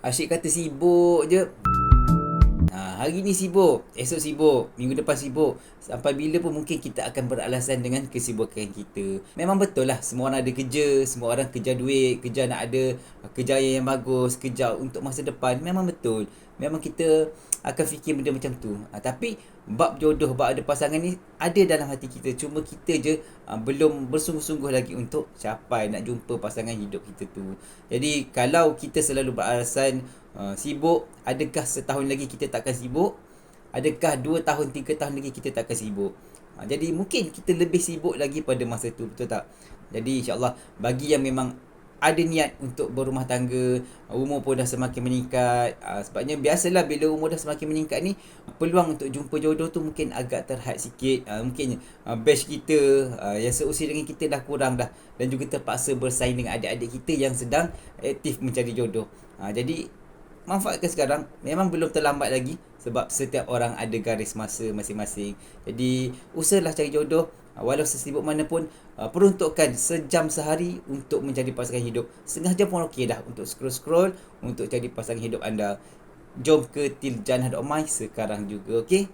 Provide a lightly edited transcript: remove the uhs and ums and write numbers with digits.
Asyik kata sibuk je. Hari ni sibuk, esok sibuk, minggu depan sibuk. Sampai bila pun mungkin kita akan beralasan dengan kesibukan kita. Memang betul lah, semua orang ada kerja, semua orang kejar duit, kejar nak ada kerjaya yang bagus, kejar untuk masa depan. Memang betul. Memang kita akan fikir benda macam tu. Tapi bab jodoh, bab ada pasangan ni ada dalam hati kita. Cuma kita je belum bersungguh-sungguh lagi untuk capai nak jumpa pasangan hidup kita tu. Jadi kalau kita selalu beralasan sibuk, adakah setahun lagi kita takkan sibuk? Adakah 2 tahun, 3 tahun lagi kita takkan sibuk? Jadi mungkin kita lebih sibuk lagi pada masa tu, betul tak? Jadi insyaAllah bagi yang memang ada niat untuk berumah tangga, umur pun dah semakin meningkat, sebabnya biasalah bila umur dah semakin meningkat ni, peluang untuk jumpa jodoh tu mungkin agak terhad sikit. Mungkin batch kita yang seusia dengan kita dah kurang dah, dan juga terpaksa bersaing dengan adik-adik kita yang sedang aktif mencari jodoh. Jadi manfaatkan sekarang, memang belum terlambat lagi, sebab setiap orang ada garis masa masing-masing. Jadi usahalah cari jodoh, walau sesibuk mana pun. Peruntukkan sejam sehari untuk mencari pasangan hidup. Setengah jam pun okey dah untuk scroll-scroll untuk cari pasangan hidup anda. Jom ke Tiljannah.my sekarang juga, okey?